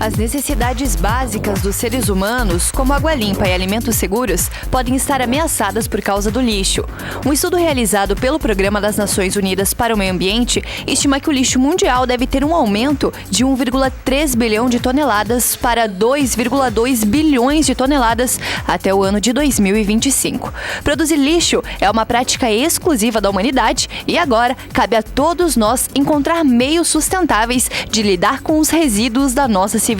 As necessidades básicas dos seres humanos, como água limpa e alimentos seguros, podem estar ameaçadas por causa do lixo. Um estudo realizado pelo Programa das Nações Unidas para o Meio Ambiente estima que o lixo mundial deve ter um aumento de 1,3 bilhão de toneladas para 2,2 bilhões de toneladas até o ano de 2025. Produzir lixo é uma prática exclusiva da humanidade e agora cabe a todos nós encontrar meios sustentáveis de lidar com os resíduos da nossa civilização.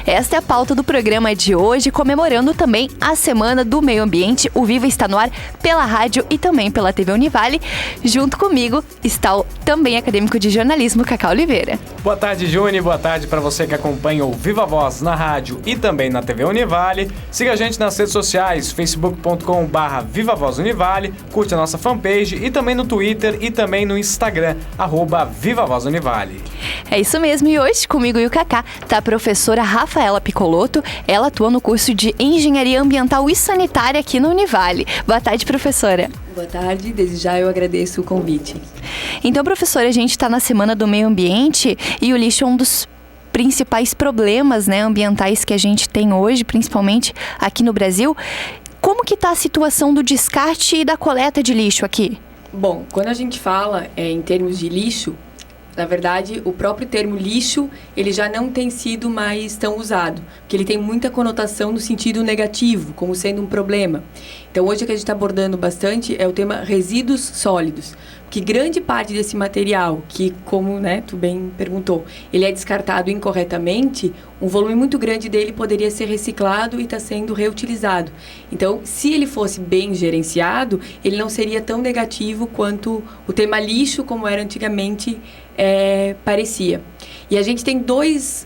Esta é a pauta do programa de hoje, comemorando também a Semana do Meio Ambiente. O Viva está no ar pela rádio e também pela TV Univale. Junto comigo está o também acadêmico de jornalismo, Cacá Oliveira. Boa tarde, Juni. Boa tarde para você que acompanha o Viva Voz na rádio e também na TV Univale. Siga a gente nas redes sociais, facebook.com/Viva Voz Univale, curte a nossa fanpage e também no Twitter e também no Instagram, @Viva Voz Univale. É isso mesmo, e hoje comigo e o Cacá tá a professora Rafaela Piccolotto. Ela atua no curso de Engenharia Ambiental e Sanitária aqui na Univale. Boa tarde, professora. Boa tarde, desde já eu agradeço o convite. Então, professora, a gente está na Semana do Meio Ambiente e o lixo é um dos principais problemas, ambientais que a gente tem hoje, principalmente aqui no Brasil. Como que está a situação do descarte e da coleta de lixo aqui? Bom, quando a gente fala em termos de lixo, na verdade, o próprio termo lixo, ele já não tem sido mais tão usado, porque ele tem muita conotação no sentido negativo, como sendo um problema. Então, hoje o que a gente está abordando bastante é o tema resíduos sólidos, que grande parte desse material, que como tu bem perguntou, ele é descartado incorretamente, um volume muito grande dele poderia ser reciclado e está sendo reutilizado. Então, se ele fosse bem gerenciado, ele não seria tão negativo quanto o tema lixo, como era antigamente, parecia. E a gente tem dois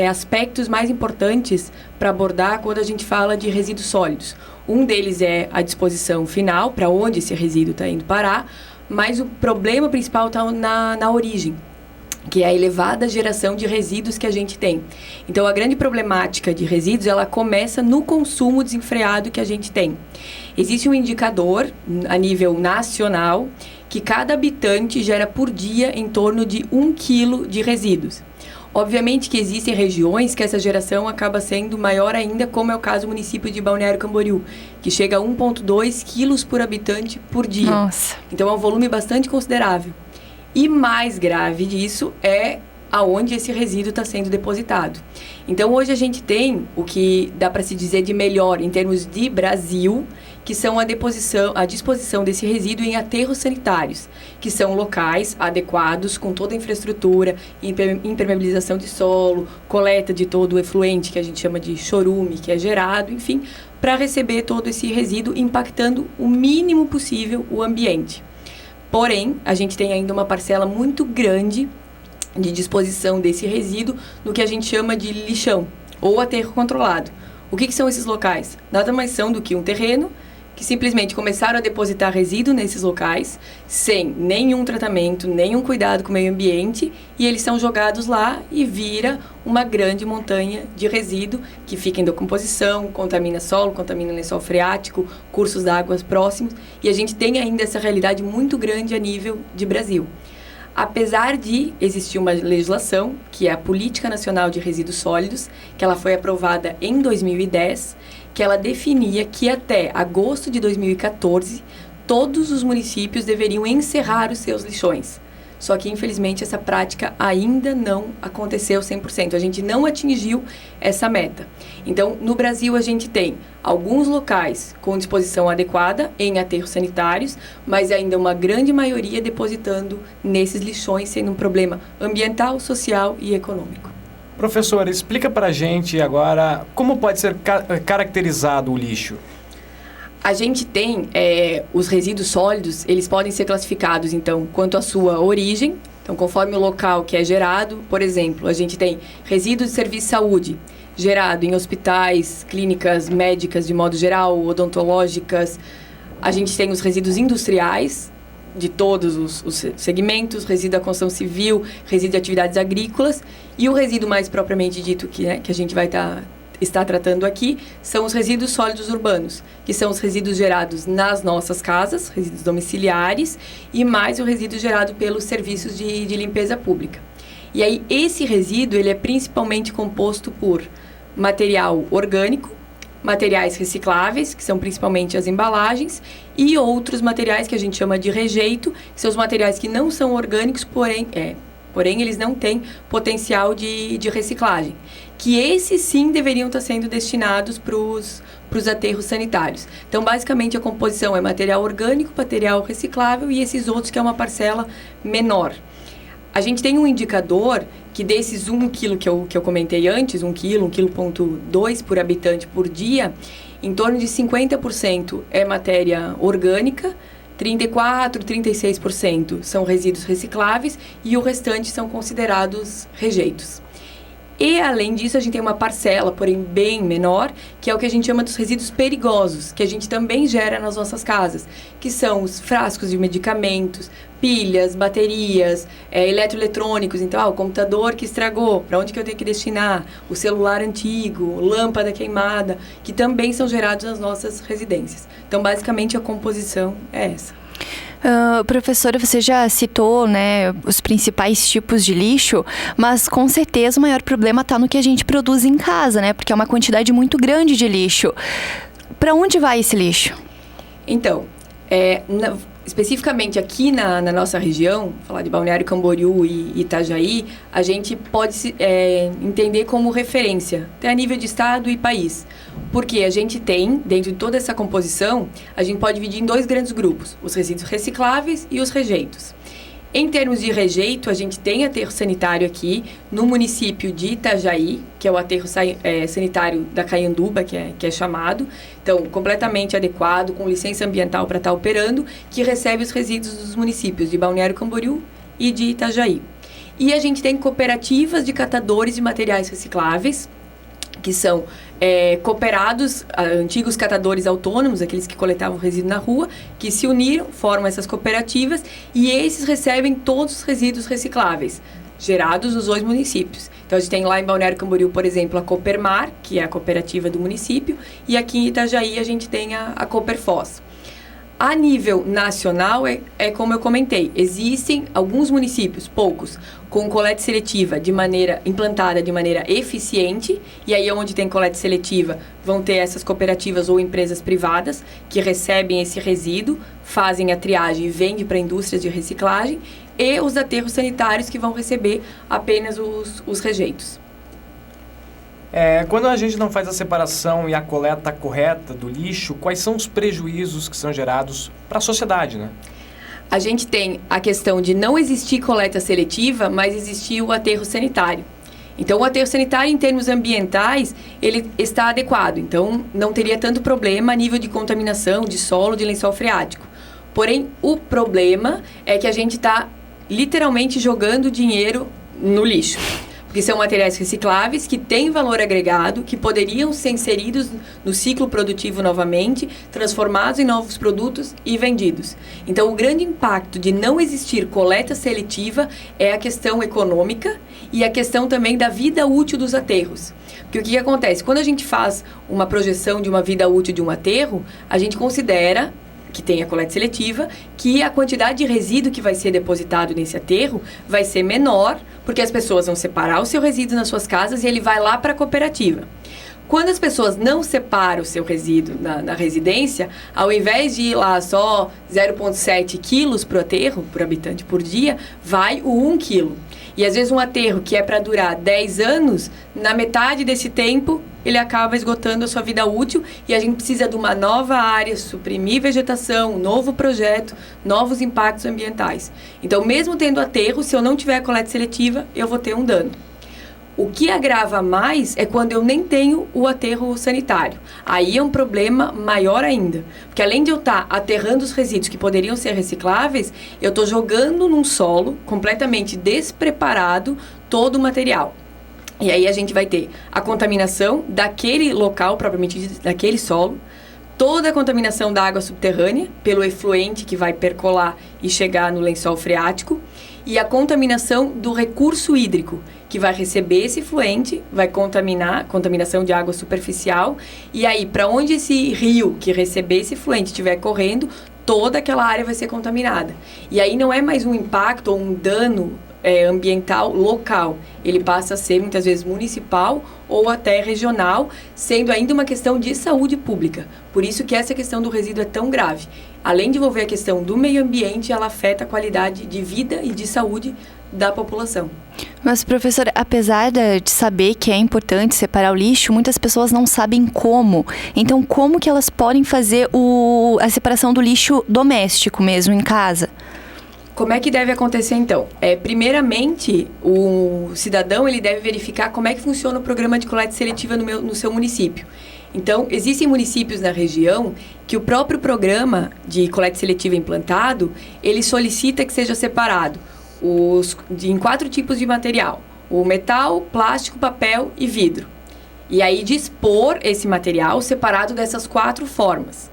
aspectos mais importantes para abordar quando a gente fala de resíduos sólidos. Um deles é a disposição final, para onde esse resíduo está indo parar, mas o problema principal está na origem, que é a elevada geração de resíduos que a gente tem. Então, a grande problemática de resíduos, ela começa no consumo desenfreado que a gente tem. Existe um indicador a nível nacional que cada habitante gera por dia em torno de 1 quilo de resíduos. Obviamente que existem regiões que essa geração acaba sendo maior ainda, como é o caso do município de Balneário Camboriú, que chega a 1,2 quilos por habitante por dia. Nossa. Então é um volume bastante considerável. E mais grave disso é aonde esse resíduo está sendo depositado. Então hoje a gente tem o que dá para se dizer de melhor em termos de Brasil, que são a disposição desse resíduo em aterros sanitários, que são locais adequados, com toda a infraestrutura, impermeabilização de solo, coleta de todo o efluente, que a gente chama de chorume, que é gerado, enfim, para receber todo esse resíduo, impactando o mínimo possível o ambiente. Porém, a gente tem ainda uma parcela muito grande de disposição desse resíduo no que a gente chama de lixão, ou aterro controlado. O que são esses locais? Nada mais são do que um terreno que simplesmente começaram a depositar resíduo nesses locais, sem nenhum tratamento, nenhum cuidado com o meio ambiente, e eles são jogados lá e vira uma grande montanha de resíduo que fica em decomposição, contamina solo, contamina lençol freático, cursos d'água próximos, e a gente tem ainda essa realidade muito grande a nível de Brasil. Apesar de existir uma legislação, que é a Política Nacional de Resíduos Sólidos, que ela foi aprovada em 2010, que ela definia que até agosto de 2014, todos os municípios deveriam encerrar os seus lixões. Só que, infelizmente, essa prática ainda não aconteceu 100%. A gente não atingiu essa meta. Então, no Brasil, a gente tem alguns locais com disposição adequada em aterros sanitários, mas ainda uma grande maioria depositando nesses lixões, sendo um problema ambiental, social e econômico. Professora, explica para a gente agora como pode ser caracterizado o lixo. A gente tem os resíduos sólidos, eles podem ser classificados, então, quanto à sua origem. Então, conforme o local que é gerado, por exemplo, a gente tem resíduos de serviço de saúde, gerado em hospitais, clínicas médicas de modo geral, odontológicas. A gente tem os resíduos industriais, de todos os segmentos, resíduo da construção civil, resíduo de atividades agrícolas, e o resíduo mais propriamente dito que a gente vai está tratando aqui, são os resíduos sólidos urbanos, que são os resíduos gerados nas nossas casas, resíduos domiciliares, e mais o resíduo gerado pelos serviços de limpeza pública. E aí, esse resíduo, ele é principalmente composto por material orgânico, materiais recicláveis, que são principalmente as embalagens, e outros materiais que a gente chama de rejeito, que são os materiais que não são orgânicos, porém eles não têm potencial de reciclagem. Que esses sim deveriam estar sendo destinados para os aterros sanitários. Então, basicamente, a composição é material orgânico, material reciclável e esses outros que é uma parcela menor. A gente tem um indicador que desses 1 quilo que eu comentei antes, 1 quilo, 1,2 kg por habitante por dia, em torno de 50% é matéria orgânica, 34%, 36% são resíduos recicláveis e o restante são considerados rejeitos. E, além disso, a gente tem uma parcela, porém bem menor, que é o que a gente chama dos resíduos perigosos, que a gente também gera nas nossas casas, que são os frascos de medicamentos, pilhas, baterias, eletroeletrônicos. Então, o computador que estragou, para onde que eu tenho que destinar? O celular antigo, lâmpada queimada, que também são gerados nas nossas residências. Então, basicamente, a composição é essa. Professora, você já citou, né, os principais tipos de lixo, mas com certeza o maior problema está no que a gente produz em casa, né? Porque é uma quantidade muito grande de lixo. Para onde vai esse lixo? Então, especificamente aqui na nossa região, falar de Balneário Camboriú e Itajaí, a gente pode entender como referência, até a nível de estado e país. Porque a gente tem, dentro de toda essa composição, a gente pode dividir em 2 grandes grupos, os resíduos recicláveis e os rejeitos. Em termos de rejeito, a gente tem aterro sanitário aqui no município de Itajaí, que é o aterro sanitário da Caianduba, que é chamado. Então, completamente adequado, com licença ambiental para estar operando, que recebe os resíduos dos municípios de Balneário Camboriú e de Itajaí. E a gente tem cooperativas de catadores de materiais recicláveis, que são cooperados, antigos catadores autônomos, aqueles que coletavam resíduo na rua, que se uniram, formam essas cooperativas e esses recebem todos os resíduos recicláveis gerados nos 2 municípios. Então, a gente tem lá em Balneário Camboriú, por exemplo, a Coopermar, que é a cooperativa do município, e aqui em Itajaí a gente tem a Cooperfoz. A nível nacional, como eu comentei, existem alguns municípios, poucos, com coleta seletiva implantada de maneira eficiente, e aí onde tem coleta seletiva vão ter essas cooperativas ou empresas privadas que recebem esse resíduo, fazem a triagem e vendem para indústrias de reciclagem, e os aterros sanitários que vão receber apenas os rejeitos. Quando a gente não faz a separação e a coleta correta do lixo, quais são os prejuízos que são gerados para a sociedade, né? A gente tem a questão de não existir coleta seletiva, mas existir o aterro sanitário. Então, o aterro sanitário, em termos ambientais, ele está adequado. Então, não teria tanto problema a nível de contaminação, de solo, de lençol freático. Porém, o problema é que a gente está literalmente jogando dinheiro no lixo. Porque são materiais recicláveis que têm valor agregado, que poderiam ser inseridos no ciclo produtivo novamente, transformados em novos produtos e vendidos. Então, o grande impacto de não existir coleta seletiva é a questão econômica e a questão também da vida útil dos aterros. Porque o que acontece? Quando a gente faz uma projeção de uma vida útil de um aterro, a gente considera que tem a coleta seletiva, que a quantidade de resíduo que vai ser depositado nesse aterro vai ser menor, porque as pessoas vão separar o seu resíduo nas suas casas e ele vai lá para a cooperativa. Quando as pessoas não separam o seu resíduo na residência, ao invés de ir lá só 0,7 quilos para o aterro, por habitante por dia, vai o 1 quilo. E às vezes um aterro que é para durar 10 anos, na metade desse tempo, ele acaba esgotando a sua vida útil e a gente precisa de uma nova área, suprimir vegetação, um novo projeto, novos impactos ambientais. Então, mesmo tendo aterro, se eu não tiver a coleta seletiva, eu vou ter um dano. O que agrava mais é quando eu nem tenho o aterro sanitário. Aí é um problema maior ainda. Porque além de eu estar aterrando os resíduos que poderiam ser recicláveis, eu estou jogando num solo completamente despreparado todo o material. E aí a gente vai ter a contaminação daquele local, propriamente daquele solo, toda a contaminação da água subterrânea, pelo efluente que vai percolar e chegar no lençol freático, e a contaminação do recurso hídrico, que vai receber esse efluente, vai contaminação de água superficial, e aí, para onde esse rio que receber esse efluente estiver correndo, toda aquela área vai ser contaminada. E aí não é mais um impacto ou um dano ambiental local. Ele passa a ser, muitas vezes, municipal ou até regional, sendo ainda uma questão de saúde pública. Por isso que essa questão do resíduo é tão grave. Além de envolver a questão do meio ambiente, ela afeta a qualidade de vida e de saúde da população. Mas, professora, apesar de saber que é importante separar o lixo, muitas pessoas não sabem como. Então, como que elas podem fazer a separação do lixo doméstico mesmo, em casa? Como é que deve acontecer, então? Primeiramente, o cidadão ele deve verificar como é que funciona o programa de coleta seletiva no seu município. Então, existem municípios na região que o próprio programa de coleta seletiva implantado, ele solicita que seja separado em 4 tipos de material: o metal, plástico, papel e vidro. E aí dispor esse material separado dessas 4 formas.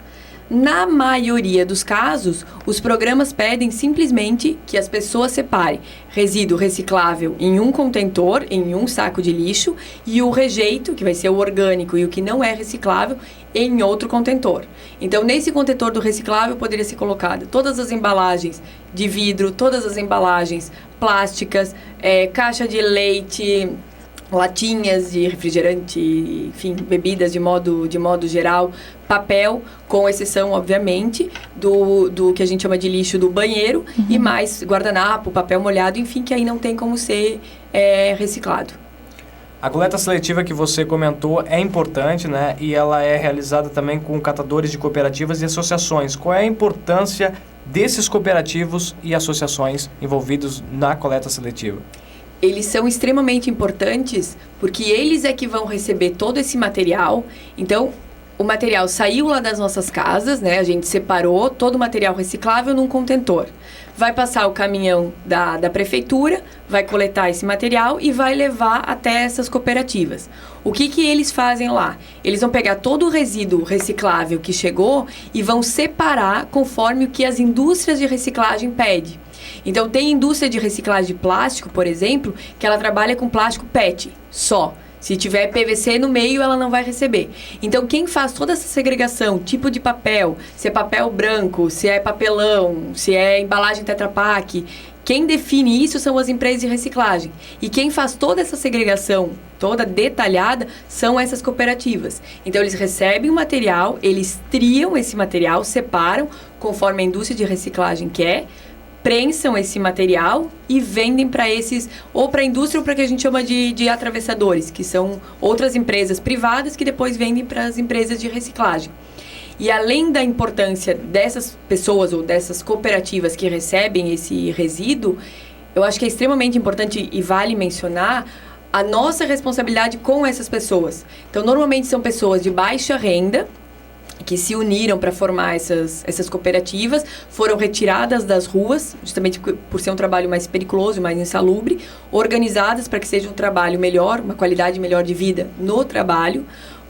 Na maioria dos casos, os programas pedem simplesmente que as pessoas separem resíduo reciclável em um contentor, em um saco de lixo, e o rejeito, que vai ser o orgânico e o que não é reciclável, em outro contentor. Então, nesse contentor do reciclável poderia ser colocado todas as embalagens de vidro, todas as embalagens plásticas, caixa de leite, latinhas de refrigerante, enfim, bebidas de modo geral, papel, com exceção, obviamente, do que a gente chama de lixo do banheiro, e mais guardanapo, papel molhado, enfim, que aí não tem como ser reciclado. A coleta seletiva que você comentou é importante, né? E ela é realizada também com catadores de cooperativas e associações. Qual é a importância desses cooperativos e associações envolvidos na coleta seletiva? Eles são extremamente importantes porque eles é que vão receber todo esse material. Então, o material saiu lá das nossas casas, né? A gente separou todo o material reciclável num contentor. Vai passar o caminhão da prefeitura, vai coletar esse material e vai levar até essas cooperativas. O que eles fazem lá? Eles vão pegar todo o resíduo reciclável que chegou e vão separar conforme o que as indústrias de reciclagem pedem. Então, tem indústria de reciclagem de plástico, por exemplo, que ela trabalha com plástico PET só. Se tiver PVC no meio, ela não vai receber. Então, quem faz toda essa segregação, tipo de papel, se é papel branco, se é papelão, se é embalagem Tetra Pak, quem define isso são as empresas de reciclagem. E quem faz toda essa segregação, toda detalhada, são essas cooperativas. Então, eles recebem o material, eles triam esse material, separam, conforme a indústria de reciclagem quer, prensam esse material e vendem para esses, ou para a indústria ou para o que a gente chama de atravessadores, que são outras empresas privadas que depois vendem para as empresas de reciclagem. E além da importância dessas pessoas ou dessas cooperativas que recebem esse resíduo, eu acho que é extremamente importante e vale mencionar a nossa responsabilidade com essas pessoas. Então, normalmente são pessoas de baixa renda, que se uniram para formar essas cooperativas, foram retiradas das ruas, justamente por ser um trabalho mais periculoso, mais insalubre, organizadas para que seja um trabalho melhor, uma qualidade melhor de vida no trabalho.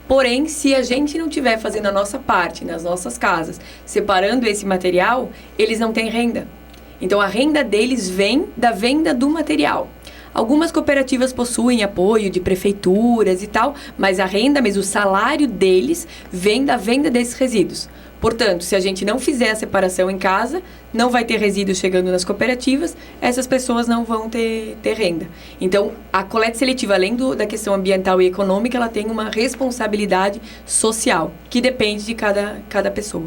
Porém, se a gente não estiver fazendo a nossa parte nas nossas casas, separando esse material, eles não têm renda. Então, a renda deles vem da venda do material. Algumas cooperativas possuem apoio de prefeituras e tal, mas a renda, mesmo o salário deles, vem da venda desses resíduos. Portanto, se a gente não fizer a separação em casa, não vai ter resíduos chegando nas cooperativas, essas pessoas não vão ter renda. Então, a coleta seletiva, além da questão ambiental e econômica, ela tem uma responsabilidade social, que depende de cada pessoa.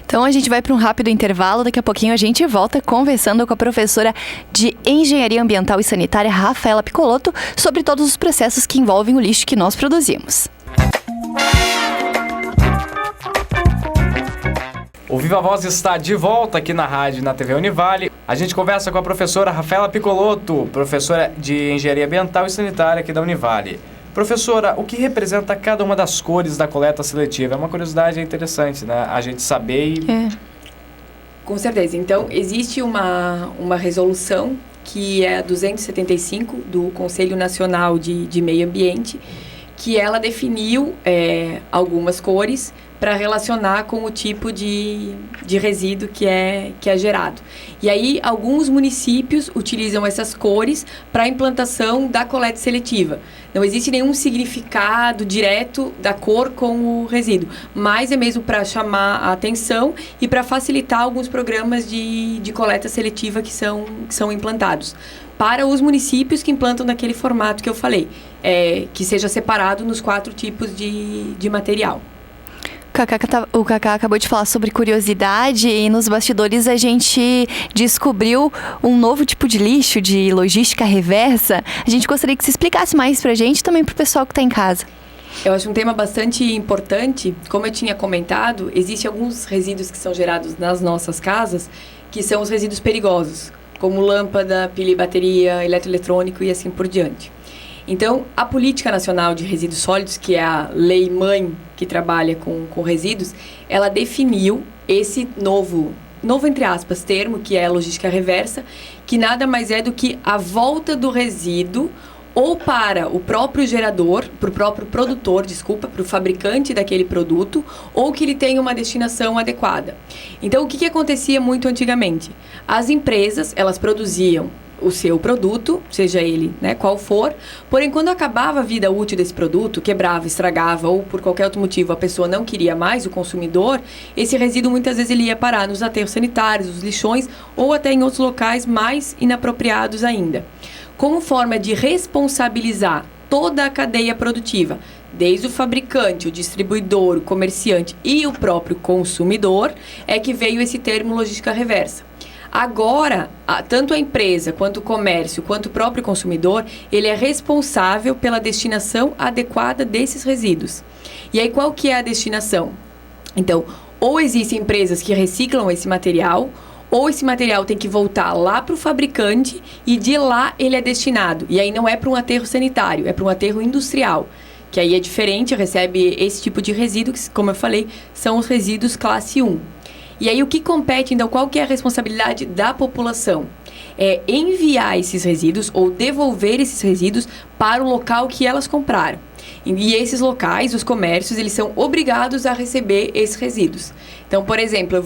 Então, a gente vai para um rápido intervalo. Daqui a pouquinho a gente volta conversando com a professora de Engenharia Ambiental e Sanitária, Rafaela Piccolotto, sobre todos os processos que envolvem o lixo que nós produzimos. O Viva Voz está de volta aqui na rádio e na TV Univale. A gente conversa com a professora Rafaela Piccolotto, professora de Engenharia Ambiental e Sanitária aqui da Univale. Professora, o que representa cada uma das cores da coleta seletiva? É uma curiosidade interessante, né? A gente saber e... Com certeza. Então, existe uma resolução que é a 275 do Conselho Nacional de Meio Ambiente, que ela definiu algumas cores para relacionar com o tipo de resíduo que é gerado. E aí, alguns municípios utilizam essas cores para a implantação da coleta seletiva. Não existe nenhum significado direto da cor com o resíduo, mas é mesmo para chamar a atenção e para facilitar alguns programas de coleta seletiva que são implantados para os municípios que implantam naquele formato que eu falei, que seja separado nos 4 tipos de material. O Cacá acabou de falar sobre curiosidade e nos bastidores a gente descobriu um novo tipo de lixo, de logística reversa. A gente gostaria que você explicasse mais pra gente e também pro pessoal que está em casa. Eu acho um tema bastante importante. Como eu tinha comentado, existem alguns resíduos que são gerados nas nossas casas, que são os resíduos perigosos, como lâmpada, pilha e bateria, eletroeletrônico e assim por diante. Então, a Política Nacional de Resíduos Sólidos, que é a lei-mãe que trabalha com resíduos, ela definiu esse novo, entre aspas, termo, que é a logística reversa, que nada mais é do que a volta do resíduo ou para o próprio gerador, para o próprio produtor, para o fabricante daquele produto, ou que ele tenha uma destinação adequada. Então, o que acontecia muito antigamente? As empresas, elas produziam o seu produto, seja ele, qual for, porém, quando acabava a vida útil desse produto, quebrava, estragava, ou por qualquer outro motivo a pessoa não queria mais, o consumidor, esse resíduo muitas vezes ele ia parar nos aterros sanitários, os lixões, ou até em outros locais mais inapropriados ainda. Como forma de responsabilizar toda a cadeia produtiva, desde o fabricante, o distribuidor, o comerciante e o próprio consumidor, é que veio esse termo logística reversa. Agora, tanto a empresa, quanto o comércio, quanto o próprio consumidor, ele é responsável pela destinação adequada desses resíduos. E aí, qual que é a destinação? Então, ou existem empresas que reciclam esse material, ou esse material tem que voltar lá para o fabricante e de lá ele é destinado. E aí não é para um aterro sanitário, é para um aterro industrial, que aí é diferente, recebe esse tipo de resíduo, que, como eu falei, são os resíduos classe 1. E aí o que compete, então, qual que é a responsabilidade da população? É enviar esses resíduos ou devolver esses resíduos para o local que elas compraram. E esses locais, os comércios, eles são obrigados a receber esses resíduos. Então, por exemplo,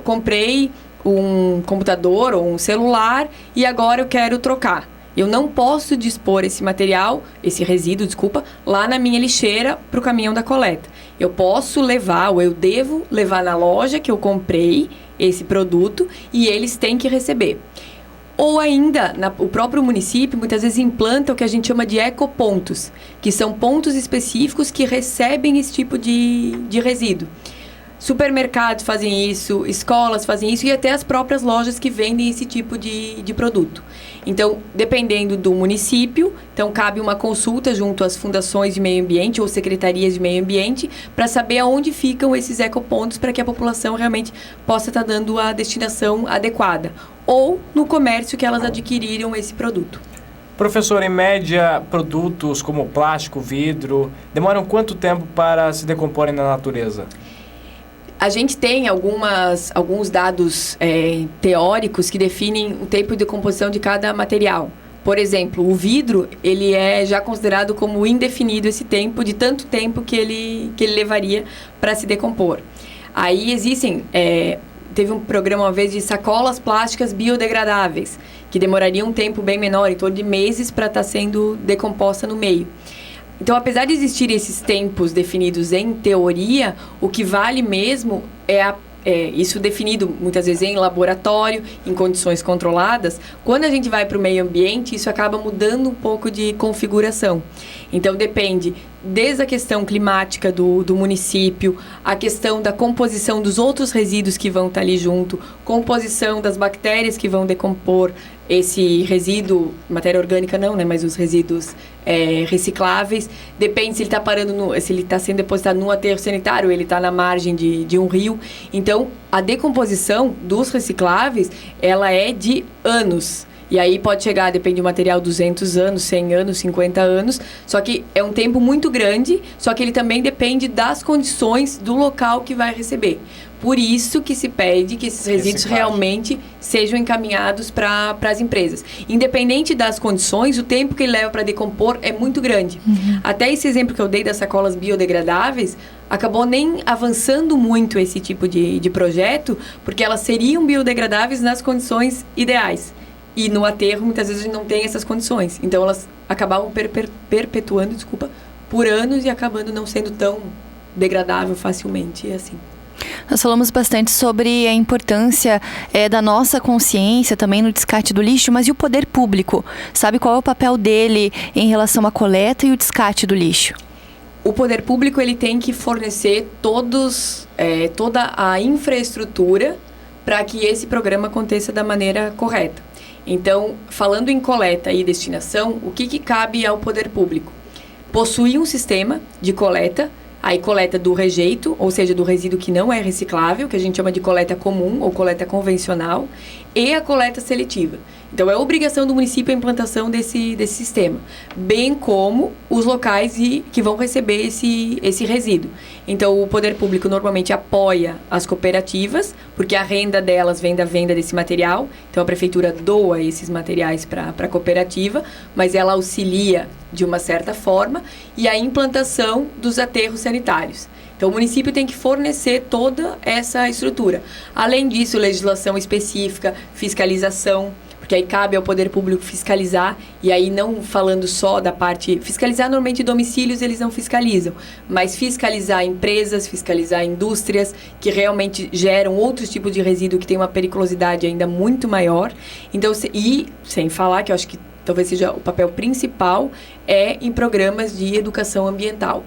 comprei um computador ou um celular e agora eu quero trocar. Eu não posso dispor esse resíduo, lá na minha lixeira para o caminhão da coleta. Eu posso levar, ou eu devo levar na loja que eu comprei esse produto e eles têm que receber. Ou ainda, o próprio município muitas vezes implanta o que a gente chama de ecopontos, que são pontos específicos que recebem esse tipo de resíduo. Supermercados fazem isso, escolas fazem isso e até as próprias lojas que vendem esse tipo de produto. Então, dependendo do município, então cabe uma consulta junto às fundações de meio ambiente ou secretarias de meio ambiente para saber aonde ficam esses ecopontos para que a população realmente possa estar dando a destinação adequada. Ou no comércio que elas adquiriram esse produto. Professor, em média, produtos como plástico, vidro, demoram quanto tempo para se decomporem na natureza? A gente tem alguns dados teóricos que definem o tempo de decomposição de cada material. Por exemplo, o vidro, ele é já considerado como indefinido esse tempo, de tanto tempo que ele levaria para se decompor. Aí teve um programa uma vez de sacolas plásticas biodegradáveis, que demorariam um tempo bem menor, em torno de meses, para estar sendo decomposta no meio. Então, apesar de existirem esses tempos definidos em teoria, o que vale mesmo é isso definido muitas vezes em laboratório, em condições controladas. Quando a gente vai para o meio ambiente, isso acaba mudando um pouco de configuração. Então, depende desde a questão climática do município, a questão da composição dos outros resíduos que vão estar ali junto, composição das bactérias que vão decompor esse resíduo, matéria orgânica não, mas os resíduos recicláveis. Depende se ele está se ele está sendo depositado num aterro sanitário, ou ele está na margem de um rio. Então, a decomposição dos recicláveis, ela é de anos. E aí pode chegar, depende do material, 200 anos, 100 anos, 50 anos. Só que é um tempo muito grande, só que ele também depende das condições do local que vai receber. Por isso que se pede que esses resíduos realmente sejam encaminhados para as empresas. Independente das condições, o tempo que ele leva para decompor é muito grande. Até esse exemplo que eu dei das sacolas biodegradáveis, acabou nem avançando muito esse tipo de projeto, porque elas seriam biodegradáveis nas condições ideais. E no aterro, muitas vezes, a gente não tem essas condições. Então, elas acabavam perpetuando, por anos e acabando não sendo tão degradável facilmente, assim. Nós falamos bastante sobre a importância da nossa consciência também no descarte do lixo, mas e o poder público? Sabe qual é o papel dele em relação à coleta e o descarte do lixo? O poder público ele tem que fornecer toda a infraestrutura para que esse programa aconteça da maneira correta. Então, falando em coleta e destinação, o que cabe ao poder público? Possuir um sistema de coleta, aí coleta do rejeito, ou seja, do resíduo que não é reciclável, que a gente chama de coleta comum ou coleta convencional, e a coleta seletiva. Então, é obrigação do município a implantação desse sistema, bem como os locais que vão receber esse resíduo. Então, o poder público normalmente apoia as cooperativas, porque a renda delas vem da venda desse material. Então, a prefeitura doa esses materiais para a cooperativa, mas ela auxilia de uma certa forma, e a implantação dos aterros sanitários. Então, o município tem que fornecer toda essa estrutura. Além disso, legislação específica, fiscalização, porque aí cabe ao poder público fiscalizar, e aí não falando só da parte... Fiscalizar, normalmente, domicílios eles não fiscalizam, mas fiscalizar empresas, fiscalizar indústrias que realmente geram outros tipos de resíduo que tem uma periculosidade ainda muito maior. Então, e sem falar, que eu acho que talvez seja o papel principal, é em programas de educação ambiental.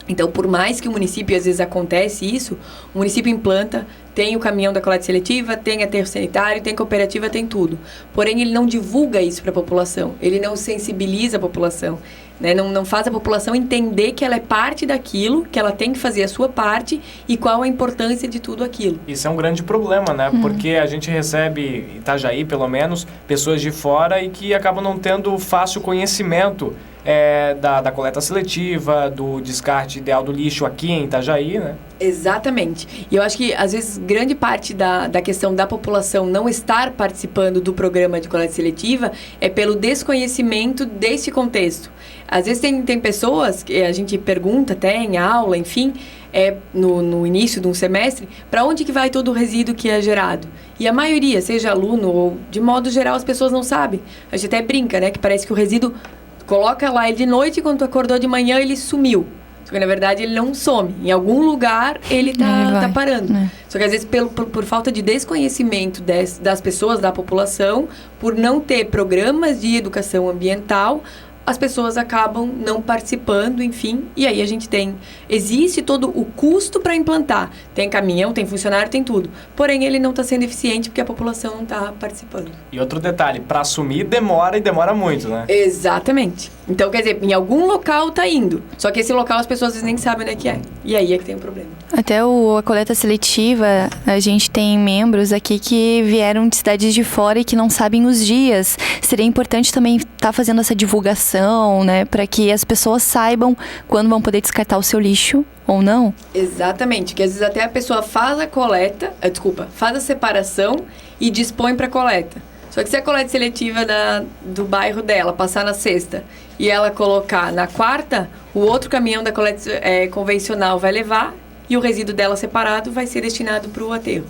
Então, por mais que o município, às vezes acontece isso, o município implanta, tem o caminhão da coleta seletiva, tem aterro sanitário, tem cooperativa, tem tudo. Porém, ele não divulga isso para a população, ele não sensibiliza a população, né? Não faz a população entender que ela é parte daquilo, que ela tem que fazer a sua parte e qual a importância de tudo aquilo. Isso é um grande problema, né? Porque a gente recebe, Itajaí pelo menos, pessoas de fora e que acabam não tendo fácil conhecimento da coleta seletiva, do descarte ideal do lixo aqui em Itajaí, né? Exatamente. E eu acho que, às vezes, grande parte da questão da população não estar participando do programa de coleta seletiva é pelo desconhecimento desse contexto. Às vezes tem pessoas que a gente pergunta até em aula, enfim, no início de um semestre, para onde que vai todo o resíduo que é gerado? E a maioria, seja aluno ou de modo geral, as pessoas não sabem. A gente até brinca, né, que parece que o resíduo coloca lá ele de noite e quando tu acordou de manhã ele sumiu. Só que na verdade ele não some. Em algum lugar ele tá parando. Só que às vezes por falta de desconhecimento das pessoas, da população, por não ter programas de educação ambiental, as pessoas acabam não participando, enfim, e aí a gente existe todo o custo para implantar. Tem caminhão, tem funcionário, tem tudo. Porém, ele não está sendo eficiente porque a população não está participando. E outro detalhe, para assumir demora e demora muito, né? Exatamente. Então, quer dizer, em algum local está indo. Só que esse local as pessoas às vezes nem sabem onde é que é. E aí é que tem um problema. Até a coleta seletiva, a gente tem membros aqui que vieram de cidades de fora e que não sabem os dias. Seria importante também estar fazendo essa divulgação, né? Para que as pessoas saibam quando vão poder descartar o seu lixo ou não. Exatamente. Que às vezes até a pessoa faz a coleta, faz a separação e dispõe para coleta. Só que se a coleta seletiva do bairro dela passar na sexta e ela colocar na quarta, o outro caminhão da coleta convencional vai levar e o resíduo dela separado vai ser destinado para o aterro.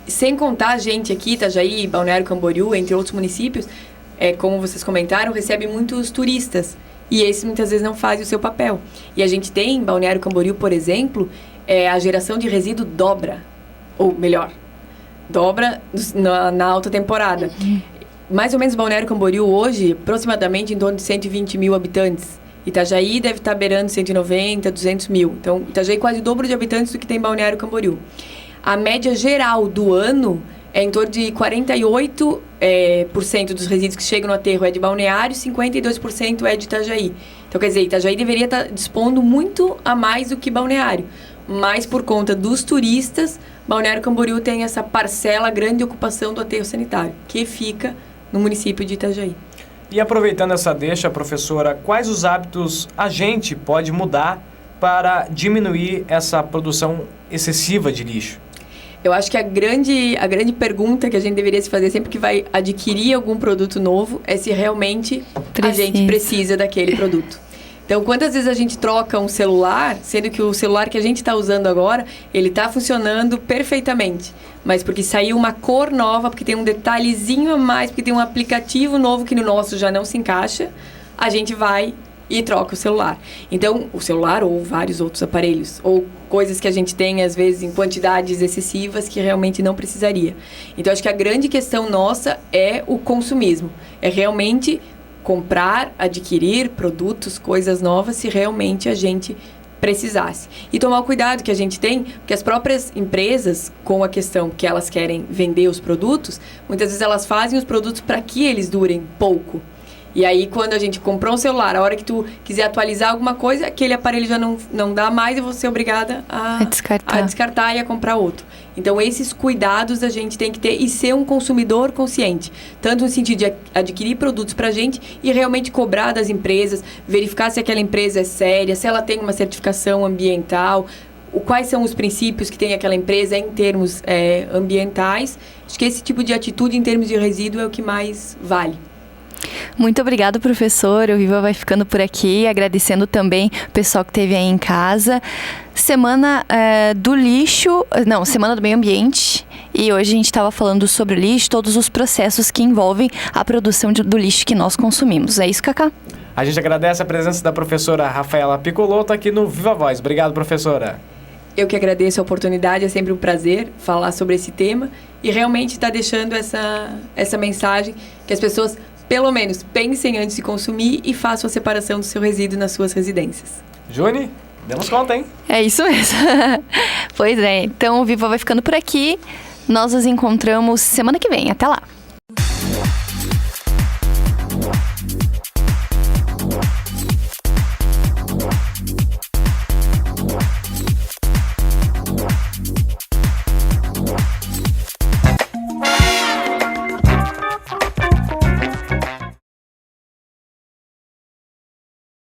Sem contar a gente aqui, Itajaí, Balneário Camboriú, entre outros municípios, como vocês comentaram, recebe muitos turistas. E esses muitas vezes não fazem o seu papel. E a gente tem em Balneário Camboriú, por exemplo, a geração de resíduo dobra. Ou melhor, dobra na alta temporada. Mais ou menos Balneário Camboriú hoje, aproximadamente em torno de 120 mil habitantes. Itajaí deve estar beirando 190, 200 mil. Então, Itajaí quase o dobro de habitantes do que tem Balneário Camboriú. A média geral do ano é em torno de 48% dos resíduos que chegam no aterro é de Balneário, 52% é de Itajaí. Então, quer dizer, Itajaí deveria estar dispondo muito a mais do que Balneário. Mas, por conta dos turistas, Balneário Camboriú tem essa parcela grande de ocupação do aterro sanitário, que fica no município de Itajaí. E aproveitando essa deixa, professora, quais os hábitos a gente pode mudar para diminuir essa produção excessiva de lixo? Eu acho que a grande pergunta que a gente deveria se fazer sempre que vai adquirir algum produto novo é se realmente a gente precisa daquele produto. Então, quantas vezes a gente troca um celular, sendo que o celular que a gente está usando agora, ele está funcionando perfeitamente. Mas porque saiu uma cor nova, porque tem um detalhezinho a mais, porque tem um aplicativo novo que no nosso já não se encaixa, a gente vai e troca o celular. Então, o celular ou vários outros aparelhos, ou coisas que a gente tem, às vezes, em quantidades excessivas que realmente não precisaria. Então, acho que a grande questão nossa é o consumismo. É realmente comprar, adquirir produtos, coisas novas, se realmente a gente precisasse. E tomar o cuidado que a gente tem, porque as próprias empresas, com a questão que elas querem vender os produtos, muitas vezes elas fazem os produtos para que eles durem pouco. E aí, quando a gente comprou um celular, a hora que tu quiser atualizar alguma coisa, aquele aparelho já não dá mais e você é obrigada a descartar e a comprar outro. Então, esses cuidados a gente tem que ter e ser um consumidor consciente. Tanto no sentido de adquirir produtos pra gente e realmente cobrar das empresas, verificar se aquela empresa é séria, se ela tem uma certificação ambiental, quais são os princípios que tem aquela empresa em termos ambientais. Acho que esse tipo de atitude em termos de resíduo é o que mais vale. Muito obrigada, professor. O Viva vai ficando por aqui, agradecendo também o pessoal que esteve aí em casa. Semana do lixo, Semana do Meio Ambiente. E hoje a gente estava falando sobre o lixo, todos os processos que envolvem a produção do lixo que nós consumimos. É isso, Cacá? A gente agradece a presença da professora Rafaela Piccolotto aqui no Viva Voz. Obrigado, professora. Eu que agradeço a oportunidade, é sempre um prazer falar sobre esse tema e realmente estar deixando essa mensagem que as pessoas pelo menos pensem antes de consumir e façam a separação do seu resíduo nas suas residências. Juni, demos conta, hein? É isso mesmo. Pois é, então o Viva vai ficando por aqui. Nós nos encontramos semana que vem. Até lá!